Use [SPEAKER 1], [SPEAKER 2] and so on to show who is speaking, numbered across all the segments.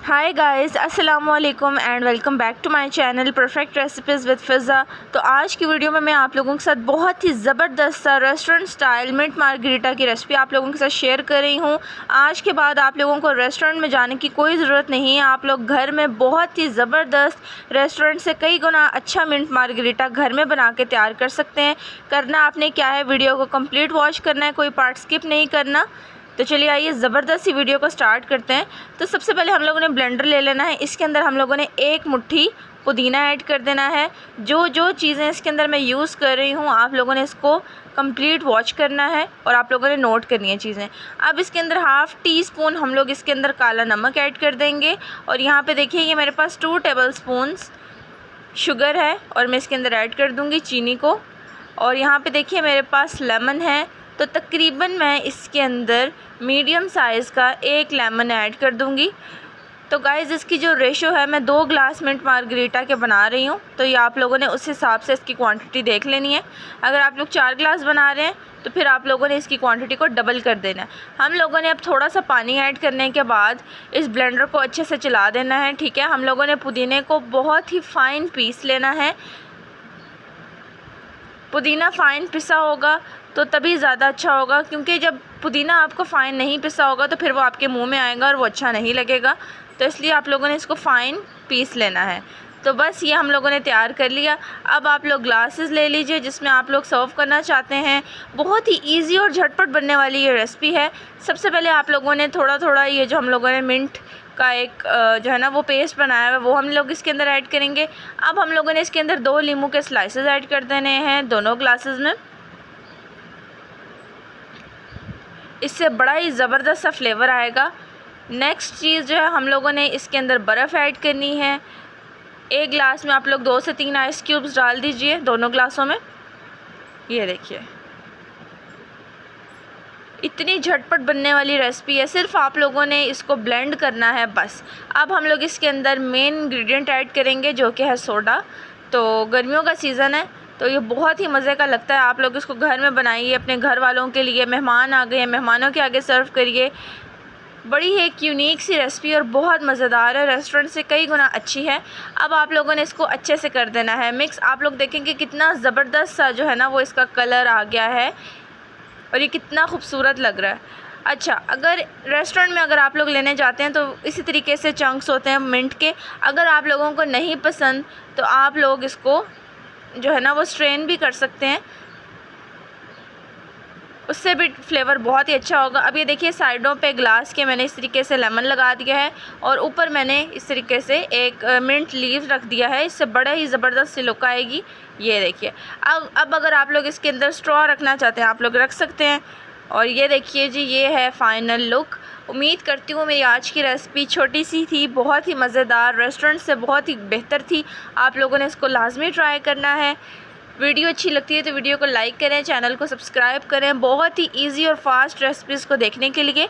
[SPEAKER 1] हाय guys, अस्सलाम वालेकुम and welcome back to my channel perfect recipes with Fiza. तो आज की वीडियो में मैं आप लोगों के साथ बहुत ही ज़बरदस्त सा रेस्टोरेंट स्टाइल मिंट मार्गरीटा की रेसिपी आप लोगों के साथ शेयर कर रही हूँ। आज के बाद आप लोगों को रेस्टोरेंट में जाने की कोई ज़रूरत नहीं है। आप लोग घर में बहुत ही ज़बरदस्त रेस्टोरेंट से कई गुना अच्छा मिंट मार्गरीटा घर में बना के तैयार कर सकते हैं। करना आपने क्या है, वीडियो को कम्प्लीट वॉच करना है, कोई पार्ट स्किप नहीं करना। तो चलिए आइए ज़बरदस्त सी वीडियो को स्टार्ट करते हैं। तो सबसे पहले हम लोगों ने ब्लेंडर ले लेना है। इसके अंदर हम लोगों ने एक मुट्ठी पुदीना ऐड कर देना है। जो चीज़ें इसके अंदर मैं यूज़ कर रही हूँ आप लोगों ने इसको कंप्लीट वॉच करना है और आप लोगों ने नोट करनी है चीज़ें। अब इसके अंदर हाफ़ टी स्पून हम लोग इसके अंदर काला नमक ऐड कर देंगे। और यहाँ पे देखिए ये मेरे पास 2 टेबल स्पून्स शुगर है और मैं इसके अंदर ऐड कर दूँगी चीनी को। और यहाँ पे देखिए मेरे पास लेमन है, तो तकरीबन मैं इसके अंदर मीडियम साइज़ का 1 लेमन ऐड कर दूँगी। तो गाइज़ इसकी जो रेशो है, मैं 2 ग्लास मिंट मार्गरीटा के बना रही हूँ, तो ये आप लोगों ने उस हिसाब से इसकी क्वांटिटी देख लेनी है। अगर आप लोग 4 ग्लास बना रहे हैं तो फिर आप लोगों ने इसकी क्वांटिटी को डबल कर देना है। हम लोगों ने अब थोड़ा सा पानी ऐड करने के बाद इस ब्लेंडर को अच्छे से चला देना है, ठीक है। हम लोगों ने पुदीने को बहुत ही फ़ाइन पीस लेना है। पुदीना फ़ाइन पिसा होगा तो तभी ज़्यादा अच्छा होगा, क्योंकि जब पुदीना आपको फ़ाइन नहीं पिसा होगा तो फिर वो आपके मुंह में आएगा और वो अच्छा नहीं लगेगा। तो इसलिए आप लोगों ने इसको फ़ाइन पीस लेना है। तो बस ये हम लोगों ने तैयार कर लिया। अब आप लोग ग्लासेस ले लीजिए जिसमें आप लोग सर्व करना चाहते हैं। बहुत ही ईजी और झटपट बनने वाली ये रेसिपी है। सबसे पहले आप लोगों ने थोड़ा थोड़ा ये जो हम लोगों ने मिंट का एक जो है ना वो पेस्ट बनाया हुआ है वो हम लोग इसके अंदर ऐड करेंगे। अब हम लोगों ने इसके अंदर 2 नींबू के स्लाइसेस ऐड कर देने हैं दोनों ग्लासेस में। इससे बड़ा ही ज़बरदस्त सा फ्लेवर आएगा। नेक्स्ट चीज़ जो है हम लोगों ने इसके अंदर बर्फ़ ऐड करनी है। 1 ग्लास में आप लोग 2 से 3 आइस क्यूब्स डाल दीजिए दोनों ग्लासों में। ये देखिए इतनी झटपट बनने वाली रेसिपी है, सिर्फ आप लोगों ने इसको ब्लेंड करना है बस। अब हम लोग इसके अंदर मेन इंग्रेडिएंट ऐड करेंगे जो कि है सोडा। तो गर्मियों का सीज़न है तो ये बहुत ही मज़े का लगता है। आप लोग इसको घर में बनाइए अपने घर वालों के लिए। मेहमान आ गए हैं, मेहमानों के आगे सर्व करिए। बड़ी ही एक यूनिक सी रेसिपी और बहुत मज़ेदार है, रेस्टोरेंट से कई गुना अच्छी है। अब आप लोगों ने इसको अच्छे से कर देना है मिक्स। आप लोग देखेंगे कितना ज़बरदस्त सा जो है ना वो इसका कलर आ गया है और ये कितना खूबसूरत लग रहा है। अच्छा, अगर रेस्टोरेंट में अगर आप लोग लेने जाते हैं तो इसी तरीके से चंक्स होते हैं मिंट के। अगर आप लोगों को नहीं पसंद तो आप लोग इसको जो है ना वो स्ट्रेन भी कर सकते हैं, उससे भी फ्लेवर बहुत ही अच्छा होगा। अब ये देखिए साइडों पे ग्लास के मैंने इस तरीके से लेमन लगा दिया है और ऊपर मैंने इस तरीके से एक मिंट लीव रख दिया है। इससे बड़ा ही ज़बरदस्त सी लुक आएगी। ये देखिए अब अगर आप लोग इसके अंदर स्ट्रॉ रखना चाहते हैं आप लोग रख सकते हैं। और ये देखिए जी, ये है फ़ाइनल लुक। उम्मीद करती हूँ मेरी आज की रेसिपी छोटी सी थी, बहुत ही मज़ेदार, रेस्टोरेंट से बहुत ही बेहतर थी। आप लोगों ने इसको लाजमी ट्राई करना है। वीडियो अच्छी लगती है तो वीडियो को लाइक करें, चैनल को सब्सक्राइब करें। बहुत ही इजी और फास्ट रेसिपीज़ को देखने के लिए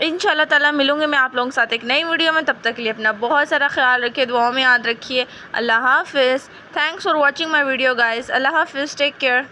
[SPEAKER 1] इंशाल्लाह ताला मिलूँगी मैं आप लोगों के साथ एक नई वीडियो में। तब तक के लिए अपना बहुत सारा ख्याल रखिए, दुआओं में याद रखिए। अल्लाह हाफ़िज़। Thanks for watching my video guys. अल्लाह हाफ़िज़, टेक केयर।